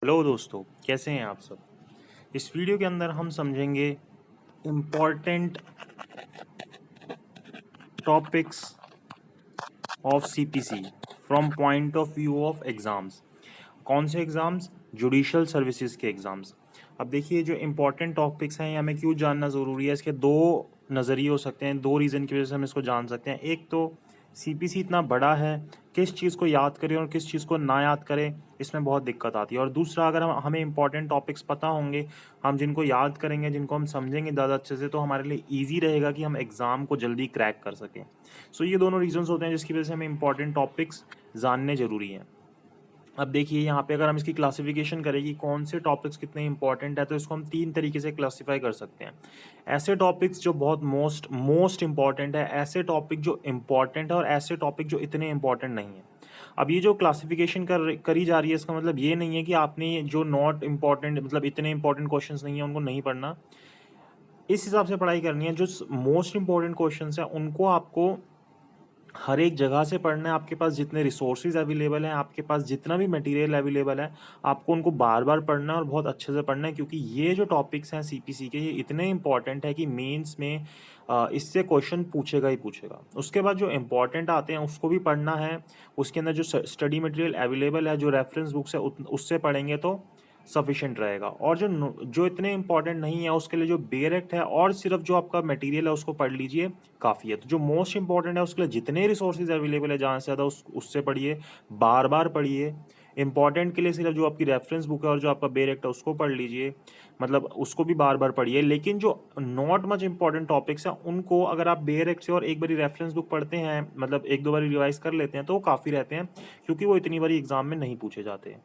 Hello दोस्तों, कैसे हैं आप सब। इस वीडियो के अंदर हम समझेंगे important topics of CPC from point of view of exams. कौन से एग्ज़ाम्स? जुडिशल सर्विसेज के एग्ज़ाम्स। अब देखिए, जो इम्पोर्टेंट टॉपिक्स हैं, ये हमें क्यों जानना ज़रूरी है, इसके दो नज़रिए हो सकते हैं, दो रीज़न की वजह से हम इसको जान सकते हैं। एक तो सीपीसी इतना बड़ा है, किस चीज़ को याद करें और किस चीज़ को ना याद करें, इसमें बहुत दिक्कत आती है। और दूसरा, अगर हमें इंपॉर्टेंट टॉपिक्स पता होंगे, हम जिनको याद करेंगे, जिनको हम समझेंगे ज़्यादा अच्छे से, तो हमारे लिए ईजी रहेगा कि हम एग्ज़ाम को जल्दी क्रैक कर सकें। सो ये दोनों रीजंस होते हैं जिसकी वजह से हमें इंपॉर्टेंट टॉपिक्स जानने ज़रूरी हैं। अब देखिए, यहाँ पे अगर हम इसकी क्लासिफिकेशन करें कि कौन से टॉपिक्स कितने इंपॉर्टेंट है, तो इसको हम तीन तरीके से क्लासीफाई कर सकते हैं। ऐसे टॉपिक्स जो बहुत मोस्ट इंपॉर्टेंट है, ऐसे टॉपिक जो इम्पॉर्टेंट है, और ऐसे टॉपिक जो इतने इंपॉर्टेंट नहीं है। अब ये जो क्लासिफिकेशन करी जा रही है, इसका मतलब ये नहीं है कि आपने जो नॉट इम्पॉर्टेंट, मतलब इतने इंपॉर्टेंट क्वेश्चंस नहीं है, उनको नहीं पढ़ना। इस हिसाब से पढ़ाई करनी है। जो मोस्ट इंपॉर्टेंट क्वेश्चंस हैं, उनको आपको हर एक जगह से पढ़ना है। आपके पास जितने रिसोर्सेज अवेलेबल हैं, आपके पास जितना भी मटेरियल अवेलेबल है, आपको उनको बार बार पढ़ना है और बहुत अच्छे से पढ़ना है, क्योंकि ये जो टॉपिक्स हैं सीपीसी के, ये इतने इंपॉर्टेंट है कि मेंस में इससे क्वेश्चन पूछेगा ही पूछेगा। उसके बाद जो इंपॉर्टेंट आते हैं उसको भी पढ़ना है। उसके अंदर जो स्टडी मटेरियल अवेलेबल है, जो रेफरेंस बुक्स है, उससे पढ़ेंगे तो सफिशिएंट रहेगा। और जो इतने इंपॉर्टेंट नहीं है, उसके लिए जो डायरेक्ट है और सिर्फ जो आपका मटेरियल है उसको पढ़ लीजिए, काफ़ी है। तो जो मोस्ट इंपॉर्टेंट है उसके लिए जितने रिसोर्सेज अवेलेबल है, ज़्यादा से ज़्यादा उससे पढ़िए, बार बार पढ़िए। इंपॉर्टेंट के लिए सिर्फ जो आपकी रेफरेंस बुक है और जो आपका डायरेक्ट है उसको पढ़ लीजिए, मतलब उसको भी बार बार पढ़िए। लेकिन जो नॉट मच इंपॉर्टेंट टॉपिक्स हैं, उनको अगर आप डायरेक्ट से और एक बारी रेफरेंस बुक पढ़ते हैं, मतलब एक दो बारी रिवाइज कर लेते हैं, तो वो काफ़ी रहते हैं, क्योंकि वो इतनी बारी एग्जाम में नहीं पूछे जाते हैं।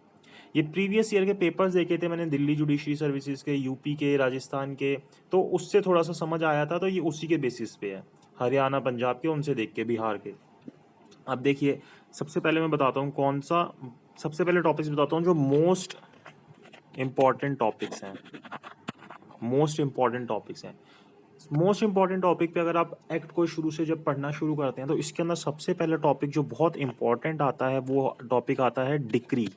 ये प्रीवियस ईयर के पेपर्स देखे थे मैंने, दिल्ली जुडिशरी सर्विसेज के, यूपी के, राजस्थान के, तो उससे थोड़ा सा समझ आया था। तो ये उसी के बेसिस पे है, हरियाणा पंजाब के उनसे देख के, बिहार के। अब देखिए, सबसे पहले मैं बताता हूँ कौन सा, सबसे पहले टॉपिक्स बताता हूँ जो मोस्ट इम्पॉर्टेंट टॉपिक्स हैं। मोस्ट इम्पॉर्टेंट टॉपिक्स हैं। मोस्ट इंपॉर्टेंट टॉपिक पे अगर आप एक्ट को शुरू से जब पढ़ना शुरू करते हैं, तो इसके अंदर सबसे पहला टॉपिक जो बहुत इंपॉर्टेंट आता है, वो टॉपिक आता है डिक्री।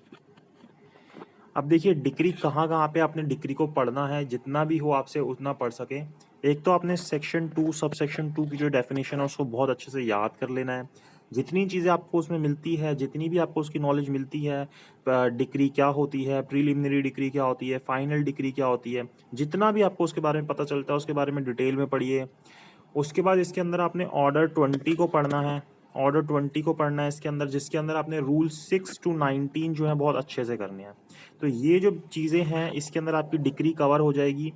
अब देखिए, डिक्री कहाँ कहाँ पे आपने डिक्री को पढ़ना है, जितना भी हो आपसे उतना पढ़ सके। एक तो आपने सेक्शन 2 सब सेक्शन 2 की जो डेफिनेशन है उसको बहुत अच्छे से याद कर लेना है। जितनी चीज़ें आपको उसमें मिलती है, जितनी भी आपको उसकी नॉलेज मिलती है, डिक्री क्या होती है, प्रीलिमिनरी डिक्री क्या होती है, फाइनल डिक्री क्या होती है, जितना भी आपको उसके बारे में पता चलता है, उसके बारे में डिटेल में पढ़िए। उसके बाद इसके अंदर आपने ऑर्डर 20 को पढ़ना है। ऑर्डर 20 को पढ़ना है इसके अंदर, जिसके अंदर आपने रूल 6 to 19 जो है बहुत अच्छे से करने हैं। तो ये जो चीज़ें हैं, इसके अंदर आपकी डिक्री कवर हो जाएगी।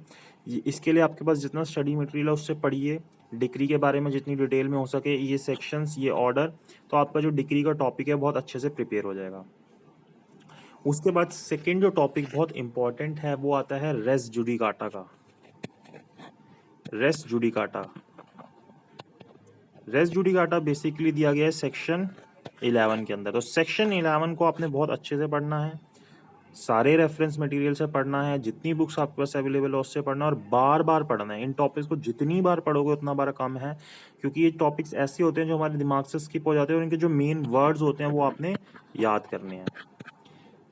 इसके लिए आपके पास जितना स्टडी मटेरियल है उससे पढ़िए, डिक्री के बारे में जितनी डिटेल में हो सके, ये सेक्शंस, ये ऑर्डर, तो आपका जो डिक्री का टॉपिक है बहुत अच्छे से प्रिपेयर हो जाएगा। उसके बाद सेकेंड जो टॉपिक बहुत इंपॉर्टेंट है, वो आता है रेस जुडिकाटा का। Res judicata, res judicata basically दिया गया है सेक्शन 11 के अंदर। तो सेक्शन 11 को आपने बहुत अच्छे से पढ़ना है, सारे रेफरेंस मटेरियल से पढ़ना है, जितनी बुक्स आपके पास अवेलेबल है उससे पढ़ना है, और बार बार पढ़ना है। इन टॉपिक्स को जितनी बार पढ़ोगे उतना बार कम है, क्योंकि ये टॉपिक्स ऐसे होते हैं जो हमारे दिमाग से स्किप हो जाते हैं, और इनके जो मेन वर्ड्स होते हैं वो आपने याद करने हैं।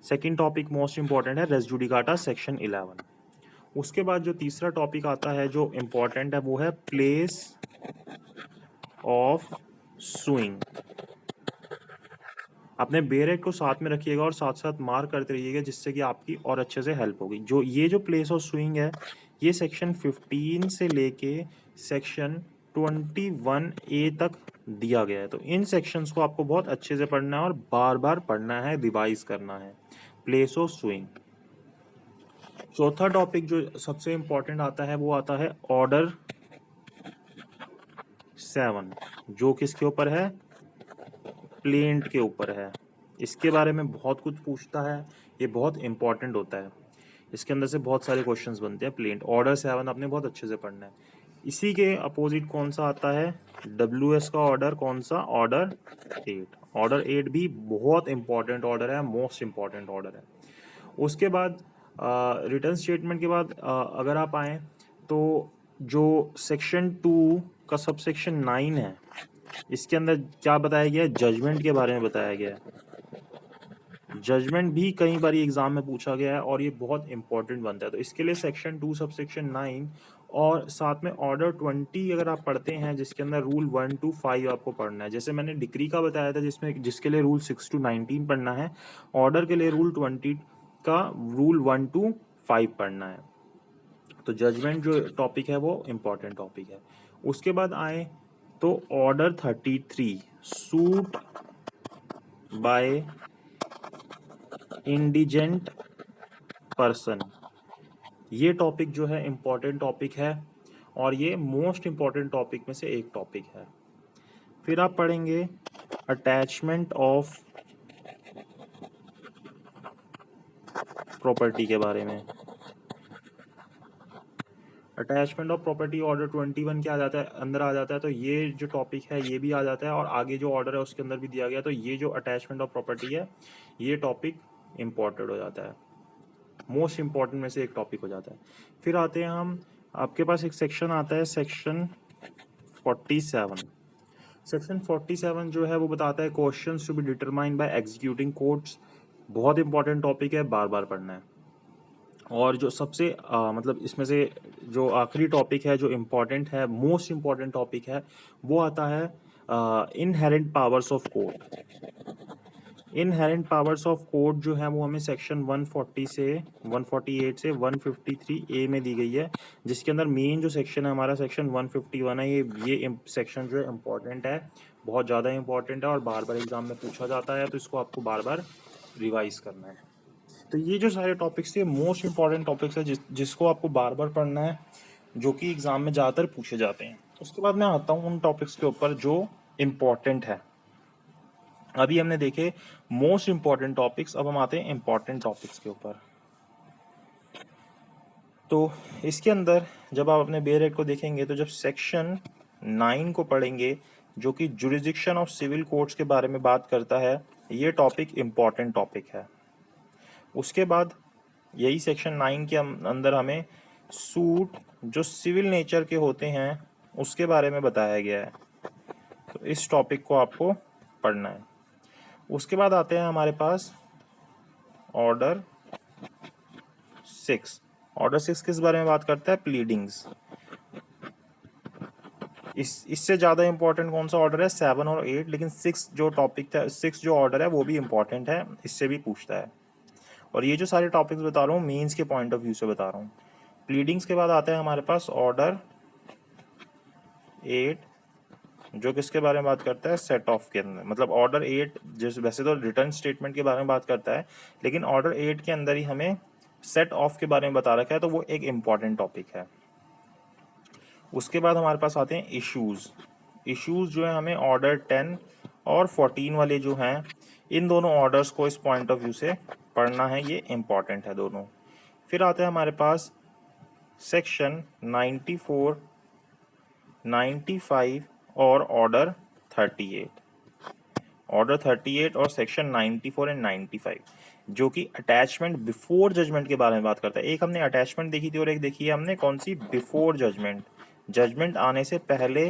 सेकेंड टॉपिक मोस्ट इंपॉर्टेंट है, रेस जुडिकाटा सेक्शन 11। उसके बाद जो तीसरा टॉपिक आता है जो इम्पॉर्टेंट है, वो है प्लेस ऑफ सुइंग। अपने बेरेट को साथ में रखिएगा और साथ साथ मार्क करते रहिएगा, जिससे कि आपकी और अच्छे से हेल्प होगी। जो ये जो प्लेस ऑफ स्विंग है, ये सेक्शन 15 से लेके सेक्शन 21A तक दिया गया है। तो इन सेक्शंस को आपको बहुत अच्छे से पढ़ना है और बार बार पढ़ना है, रिवाइज करना है। Place of swing. चौथा टॉपिक जो सबसे इंपॉर्टेंट आता है, वो आता है ऑर्डर 7, जो किसके ऊपर है? प्लेंट के ऊपर है। इसके बारे में बहुत कुछ पूछता है, ये बहुत इंपॉर्टेंट होता है। इसके अंदर से बहुत सारे क्वेश्चंस बनते हैं। प्लेंट ऑर्डर 7 आपने बहुत अच्छे से पढ़ना है। इसी के अपोजिट कौन सा आता है? WS का ऑर्डर कौन सा? ऑर्डर 8। ऑर्डर 8 भी बहुत इंपॉर्टेंट ऑर्डर है, मोस्ट इंपॉर्टेंट ऑर्डर है। उसके बाद रिटर्न स्टेटमेंट के बाद अगर आप आए, तो जो सेक्शन 2 का सब सेक्शन 9 है, इसके अंदर क्या बताया गया है? जजमेंट के बारे में बताया गया है। जजमेंट भी कई बार एग्जाम में पूछा गया है और ये बहुत इंपॉर्टेंट बनता है। तो इसके लिए सेक्शन 2 सबसेक्शन 9 और साथ में ऑर्डर 20 अगर आप पढ़ते हैं, जिसके अंदर रूल 1 to 5 आपको पढ़ना है। जैसे मैंने डिक्री का बताया था जिसके लिए रूल 6 to 19 पढ़ना है, ऑर्डर के लिए रूल 20 का रूल 1 to 5 पढ़ना है। तो जजमेंट जो टॉपिक है वो इम्पॉर्टेंट टॉपिक है। उसके बाद आए तो order 33 suit by indigent person, ये टॉपिक जो है इम्पॉर्टेंट टॉपिक है और ये मोस्ट इम्पॉर्टेंट टॉपिक में से एक टॉपिक है। फिर आप पढ़ेंगे अटैचमेंट ऑफ प्रॉपर्टी के बारे में। अटैचमेंट ऑफ प्रॉपर्टी ऑर्डर 21 के आ जाता है, अंदर आ जाता है। तो ये जो टॉपिक है ये भी आ जाता है और आगे जो ऑर्डर है उसके अंदर भी दिया गया। तो ये जो अटैचमेंट ऑफ प्रॉपर्टी है ये टॉपिक इम्पॉर्टेंट हो जाता है, मोस्ट इम्पॉर्टेंट में से एक टॉपिक हो जाता है। फिर आते हैं हम, आपके पास एक सेक्शन आता है सेक्शन 47। सेक्शन 47 जो है वो बताता है questions to be determined by executing courts. बहुत इंपॉर्टेंट टॉपिक है, बार बार पढ़ना है। और जो सबसे मतलब इसमें से जो आखिरी टॉपिक है जो इम्पोर्टेंट है, मोस्ट इम्पॉर्टेंट टॉपिक है, वो आता है inherent powers of court. Inherent powers of court जो है वो हमें सेक्शन 140 से 148 से 153 ए में दी गई है, जिसके अंदर मेन जो सेक्शन है हमारा सेक्शन 151 है। ये सेक्शन जो है इम्पोर्टेंट है, बहुत ज़्यादा इम्पोर्टेंट है और बार बार एग्जाम में पूछा जाता है, तो इसको आपको बार बार रिवाइज करना है। तो ये जो सारे टॉपिक्स थे मोस्ट इंपॉर्टेंट टॉपिक्स है जिसको आपको बार बार पढ़ना है, जो कि एग्जाम में ज़्यादातर पूछे जाते हैं। उसके बाद मैं आता हूँ उन टॉपिक्स के ऊपर जो इम्पोर्टेंट है। अभी हमने देखे मोस्ट इम्पॉर्टेंट टॉपिक्स, अब हम आते हैं इम्पॉर्टेंट टॉपिक्स के ऊपर। तो इसके अंदर जब आप अपने बेयर एक्ट को देखेंगे तो जब सेक्शन 9 को पढ़ेंगे जो कि जुरिसडिक्शन ऑफ सिविल कोर्ट्स के बारे में बात करता है, ये टॉपिक इम्पॉर्टेंट टॉपिक है। उसके बाद यही सेक्शन 9 के अंदर हमें सूट जो सिविल नेचर के होते हैं उसके बारे में बताया गया है, तो इस टॉपिक को आपको पढ़ना है। उसके बाद आते हैं हमारे पास ऑर्डर 6। ऑर्डर 6 किस बारे में बात करता है? प्लीडिंग्स। इससे ज़्यादा इंपॉर्टेंट कौन सा ऑर्डर है? 7 और 8, लेकिन 6 जो टॉपिक था, 6 जो ऑर्डर है वो भी इंपॉर्टेंट है, इससे भी पूछता है। और ये जो सारे टॉपिक्स बता रहा हूँ मीन्स के पॉइंट ऑफ व्यू से बता रहा हूँ। प्लीडिंग्स के बाद आता है हमारे पास ऑर्डर 8 जो किसके बारे में बात करता है? सेट ऑफ के अंदर। मतलब ऑर्डर 8 जिस वैसे तो रिटर्न स्टेटमेंट के बारे में बात करता है, लेकिन ऑर्डर 8 के अंदर ही हमें सेट ऑफ के बारे में बता रखा है, तो वो एक इम्पॉर्टेंट टॉपिक है। उसके बाद हमारे पास आते हैं इश्यूज। इश्यूज जो है हमें ऑर्डर 10 और 14 वाले जो हैं, इन दोनों ऑर्डर्स को इस पॉइंट ऑफ व्यू से पढ़ना है, ये इम्पॉर्टेंट है दोनों। फिर आते हैं हमारे पास सेक्शन 94, 95 और ऑर्डर 38। ऑर्डर 38 और सेक्शन 94 एंड 95 जो कि अटैचमेंट बिफोर जजमेंट के बारे में बात करता है। एक हमने अटैचमेंट देखी थी और एक देखी है हमने कौन सी? Before judgement. जजमेंट आने से पहले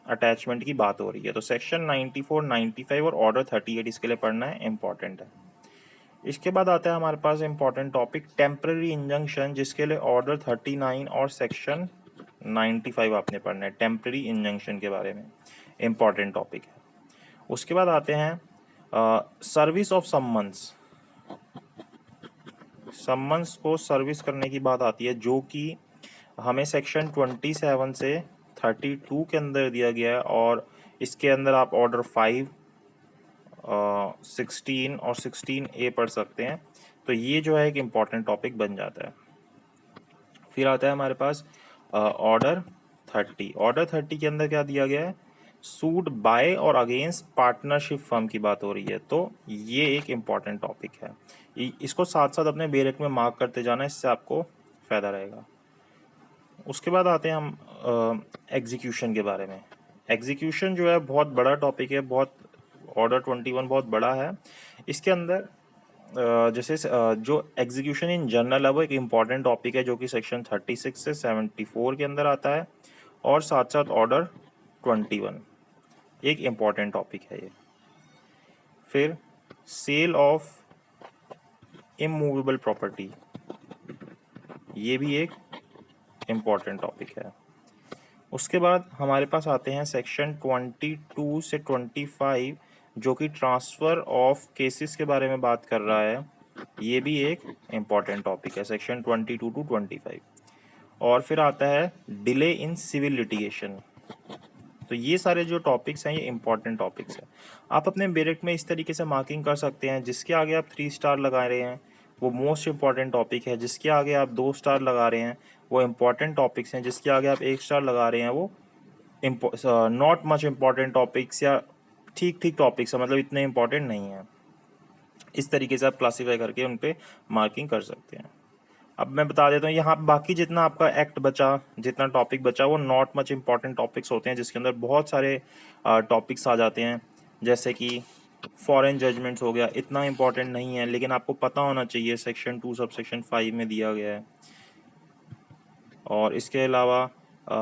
अटैचमेंट की बात हो रही है। तो सेक्शन 94, 95 और ऑर्डर 38 इसके लिए पढ़ना है, इंपॉर्टेंट है। इसके बाद आता है हमारे पास इंपॉर्टेंट टॉपिक टेम्पररी इंजंक्शन, जिसके लिए ऑर्डर 39 और सेक्शन 95 आपने पढ़ना है। टेम्पररी इंजंक्शन के बारे में इंपॉर्टेंट टॉपिक है। उसके बाद आते हैं सर्विस ऑफ सम्मन्स। सम्मन्स को सर्विस करने की बात आती है, जो कि हमें सेक्शन 27 से 32 के अंदर दिया गया है, और इसके अंदर आप ऑर्डर 5, 16 और 16A पढ़ सकते हैं। तो ये जो है एक इम्पॉर्टेंट टॉपिक बन जाता है। फिर आता है हमारे पास ऑर्डर 30। ऑर्डर 30 के अंदर क्या दिया गया है? सूट बाय और अगेंस्ट पार्टनरशिप फर्म की बात हो रही है, तो ये एक इम्पॉर्टेंट टॉपिक है। इसको साथ साथ अपने बेरेक में मार्क करते जाना, इससे आपको फ़ायदा रहेगा। उसके बाद आते हैं हम एग्जीक्यूशन के बारे में। एग्जीक्यूशन जो है बहुत बड़ा टॉपिक है, बहुत ऑर्डर 21 बहुत बड़ा है। इसके अंदर जैसे जो एग्जीक्यूशन इन जनरल है वो एक इम्पॉर्टेंट टॉपिक है, जो कि सेक्शन 36 से 74 के अंदर आता है, और साथ साथ ऑर्डर 21 एक इम्पॉर्टेंट टॉपिक है ये। फिर सेल ऑफ इमूवेबल प्रॉपर्टी, ये भी एक इम्पॉर्टेंट टॉपिक है। उसके बाद हमारे पास आते हैं सेक्शन 22 से 25 जो कि ट्रांसफ़र ऑफ केसेस के बारे में बात कर रहा है। ये भी एक इम्पॉर्टेंट टॉपिक है, सेक्शन 22 टू 25। और फिर आता है डिले इन सिविल लिटिगेशन। तो ये सारे जो टॉपिक्स हैं ये इंपॉर्टेंट टॉपिक्स हैं। आप अपने मेरिट में इस तरीके से मार्किंग कर सकते हैं, जिसके आगे आप 3 स्टार लगा रहे हैं वो मोस्ट इंपॉर्टेंट टॉपिक है, जिसके आगे आप 2 स्टार लगा रहे हैं वो इंपॉर्टेंट टॉपिक्स हैं, जिसके आगे आप 1 स्टार लगा रहे हैं वो नॉट मच इम्पॉर्टेंट टॉपिक्स या ठीक ठीक टॉपिक्स है, मतलब इतने इंपॉर्टेंट नहीं है। इस तरीके से आप क्लासीफाई करके उन पे मार्किंग कर सकते हैं। अब मैं बता देता हूँ यहाँ बाकी जितना आपका एक्ट बचा, जितना टॉपिक बचा वो नॉट मच इम्पॉर्टेंट टॉपिक्स होते हैं, जिसके अंदर बहुत सारे टॉपिक्स आ जाते हैं, जैसे कि फॉरेन जजमेंट्स हो गया, इतना इम्पॉर्टेंट नहीं है लेकिन आपको पता होना चाहिए, सेक्शन 2 सब सेक्शन 5 में दिया गया है। और इसके अलावा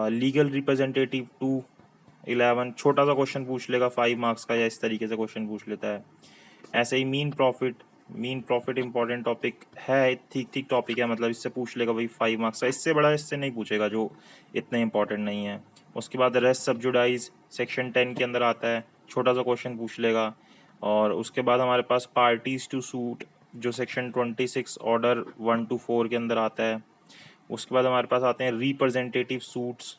लीगल रिप्रेजेंटेटिव 211 छोटा सा क्वेश्चन पूछ लेगा 5 मार्क्स का, या इस तरीके से क्वेश्चन पूछ लेता है। ऐसे ही मीन प्रॉफिट इंपॉर्टेंट टॉपिक है, ठीक ठीक टॉपिक है, मतलब इससे पूछ लेगा भाई 5 मार्क्स का, इससे बड़ा इससे नहीं पूछेगा जो इतने इंपॉर्टेंट नहीं है। उसके बाद रेस्ट सब्जुडाइज सेक्शन 10 के अंदर आता है, छोटा सा क्वेश्चन पूछ लेगा। और उसके बाद हमारे पास पार्टीज टू सूट जो सेक्शन 26 ऑर्डर 1 to 4 के अंदर आता है। उसके बाद हमारे पास आते हैं रिप्रेजेंटेटिव सूट्स,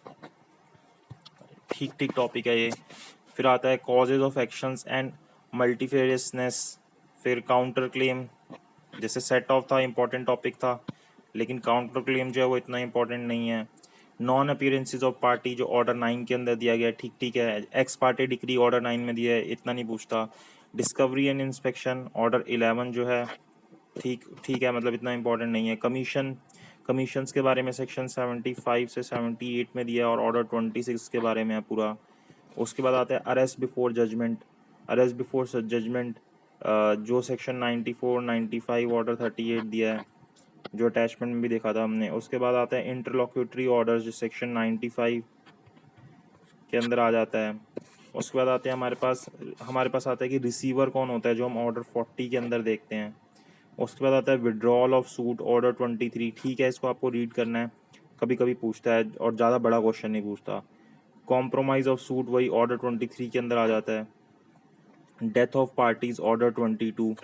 ठीक ठीक टॉपिक है ये। फिर आता है कॉजेज ऑफ एक्शंस एंड मल्टीफेरियसनेस। फिर काउंटर क्लेम, जैसे सेट ऑफ था इंपॉर्टेंट टॉपिक था, लेकिन काउंटर क्लेम जो है वो इतना इंपॉर्टेंट नहीं है। नॉन अपीयरेंसेज ऑफ पार्टी जो ऑर्डर 9 के अंदर दिया गया, ठीक ठीक है। एक्स पार्टी डिक्री ऑर्डर 9 में दिया है, इतना नहीं पूछता। डिस्कवरी एंड इंस्पेक्शन ऑर्डर 11 जो है ठीक ठीक है, मतलब इतना इंपॉर्टेंट नहीं है। कमीशंस के बारे में सेक्शन 75 से 78 में दिया है और ऑर्डर 26 के बारे में है पूरा। उसके बाद आता है अरेस्ट बिफोर जजमेंट जो सेक्शन 94 95 ऑर्डर 38 दिया है, जो अटैचमेंट में भी देखा था हमने। उसके बाद आता है इंटरलॉक्यूटरी ऑर्डर जो सेक्शन 95 के अंदर आ जाता है। उसके बाद आते हैं हमारे पास आता है कि रिसीवर कौन होता है, जो हम ऑर्डर 40 के अंदर देखते हैं। उसके बाद आता है विड्रॉल ऑफ सूट ऑर्डर 23, ठीक है, इसको आपको रीड करना है, कभी कभी पूछता है और ज़्यादा बड़ा क्वेश्चन नहीं पूछता। कॉम्प्रोमाइज़ ऑफ सूट वही ऑर्डर 23 के अंदर आ जाता है। Death of parties order 22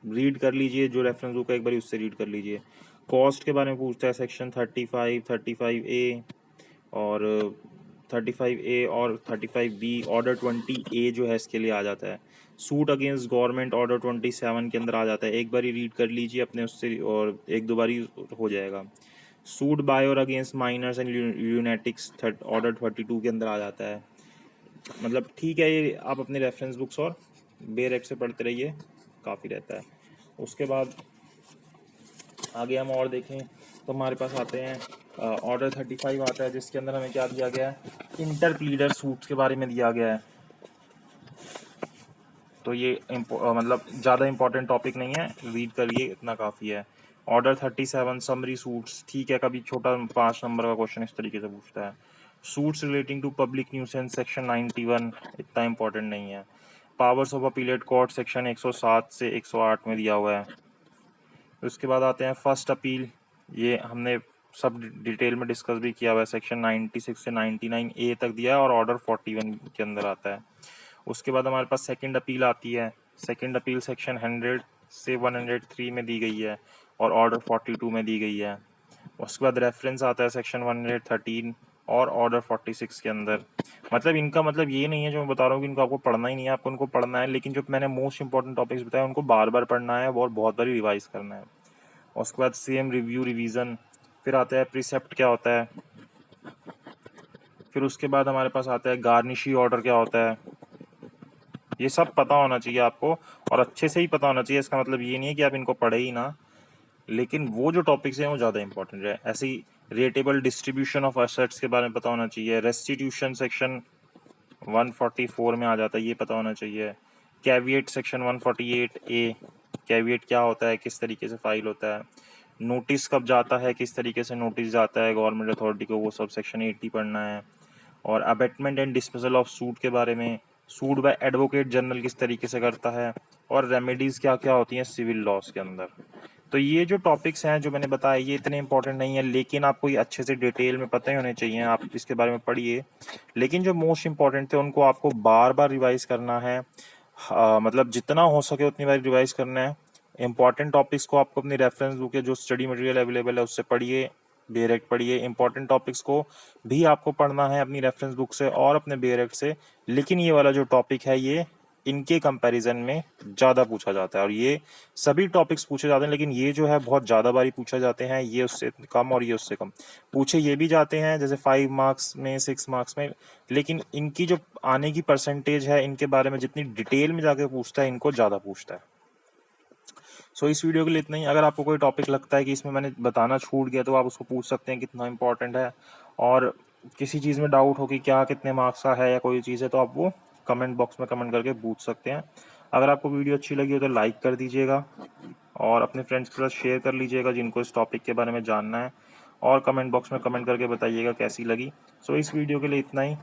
read कर लीजिए, जो रेफरेंस बुक है एक बार उससे रीड कर लीजिए। कॉस्ट के बारे में पूछता है सेक्शन 35A और 35A और 35B। ऑर्डर 20A जो है इसके लिए आ जाता है। सूट अगेंस्ट गवर्नमेंट ऑर्डर 27 के अंदर आ जाता है, एक बार रीड कर लीजिए अपने उससे और एक दो बारी हो जाएगा। सूट बाय और अगेंस्ट माइनर्स एंड यूनेटिक्स ऑर्डर 32 के अंदर आ जाता है। मतलब ठीक है, ये आप अपने रेफरेंस बुक्स और बेरेक से पढ़ते रहिए, काफ़ी रहता है। उसके बाद आगे हम और देखें तो हमारे पास आते हैं ऑर्डर 35 आता है, जिसके अंदर हमें क्या दिया गया है, इंटर प्लीडर सूट्स के बारे में दिया गया है। तो ये मतलब ज़्यादा इंपॉर्टेंट टॉपिक नहीं है, रीड करिए, इतना काफ़ी है। ऑर्डर 37 समरी सूट्स, ठीक है, कभी छोटा 5 नंबर का क्वेश्चन इस तरीके से पूछता है। Suits relating to public nuisance section 91 इतना इंपॉर्टेंट नहीं है। Powers of appellate court section 107 से 108 में दिया हुआ है। उसके बाद आते हैं फर्स्ट अपील, ये हमने सब डिटेल में डिस्कस भी किया हुआ है, सेक्शन 96 से 99A तक दिया है और ऑर्डर 41 के अंदर आता है। उसके बाद हमारे पास सेकंड अपील आती है, सेकंड अपील सेक्शन 100 से 103 में दी गई है और ऑर्डर 42 में दी गई है। उसके बाद रेफरेंस आता है सेक्शन 113 और ऑर्डर 46 के अंदर। मतलब इनका मतलब ये नहीं है जो मैं बता रहा हूँ कि इनको आपको पढ़ना ही नहीं है, आपको उनको पढ़ना है, लेकिन जो मैंने मोस्ट इंपॉर्टेंट टॉपिक्स बताए उनको बार बार पढ़ना है और बहुत बार रिवाइज करना है। उसके बाद सेम रिव्यू रिवीजन, फिर आता है प्रिसेप्ट क्या होता है, फिर उसके बाद हमारे पास आता है गार्निशी ऑर्डर क्या होता है। ये सब पता होना चाहिए आपको और अच्छे से ही पता होना चाहिए। इसका मतलब ये नहीं है कि आप इनको पढ़े ही ना, लेकिन वो जो टॉपिक्स हैं वो ज़्यादा इंपॉर्टेंट है। ऐसे ही रेटेबल डिस्ट्रीब्यूशन ऑफ एसेट्स के बारे में पता होना चाहिए। रेस्टिट्यूशन सेक्शन 144 में आ जाता है, ये पता होना चाहिए। कैविएट सेक्शन 148A, कैविएट क्या होता है, किस तरीके से फाइल होता है। नोटिस कब जाता है, किस तरीके से नोटिस जाता है गवर्नमेंट अथॉरिटी को, वो सब सेक्शन 80 पढ़ना है। और abatement and dismissal of suit के बारे में, सूड बाय एडवोकेट जनरल किस तरीके से करता है, और रेमेडीज़ क्या क्या होती हैं सिविल लॉस के अंदर। तो ये जो टॉपिक्स हैं जो मैंने बताया ये इतने इंपॉर्टेंट नहीं है, लेकिन आपको ये अच्छे से डिटेल में पता ही होने चाहिए, आप इसके बारे में पढ़िए। लेकिन जो मोस्ट इंपॉर्टेंट थे उनको आपको बार बार रिवाइज करना है, मतलब जितना हो सके उतनी बार रिवाइज करना है। इंपॉर्टेंट टॉपिक्स को आपको अपनी रेफरेंस बुक या जो स्टडी मटेरियल अवेलेबल है उससे पढ़िए, डायरेक्ट पढ़िए। इंपॉर्टेंट टॉपिक्स को भी आपको पढ़ना है अपनी रेफरेंस बुक से और अपने डायरेक्ट से, लेकिन ये वाला जो टॉपिक है ये इनके कंपैरिजन में ज़्यादा पूछा जाता है। और ये सभी टॉपिक्स पूछे जाते हैं, लेकिन ये जो है बहुत ज़्यादा बारी पूछे जाते हैं, ये उससे कम और ये उससे कम पूछे ये भी जाते हैं, जैसे 5 मार्क्स में 6 मार्क्स में, लेकिन इनकी जो आने की परसेंटेज है इनके बारे में जितनी डिटेल में जाके पूछता है इनको ज़्यादा पूछता है। सो इस वीडियो के लिए इतना ही। अगर आपको कोई टॉपिक लगता है कि इसमें मैंने बताना छूट गया तो आप उसको पूछ सकते हैं कितना इंपॉर्टेंट है, और किसी चीज़ में डाउट हो कि क्या कितने मार्क्स का है या कोई चीज़ है तो आप वो कमेंट बॉक्स में कमेंट करके पूछ सकते हैं। अगर आपको वीडियो अच्छी लगी हो तो लाइक कर दीजिएगा और अपने फ्रेंड्स के साथ शेयर कर लीजिएगा जिनको इस टॉपिक के बारे में जानना है, और कमेंट बॉक्स में कमेंट करके बताइएगा कैसी लगी। सो इस वीडियो के लिए इतना ही।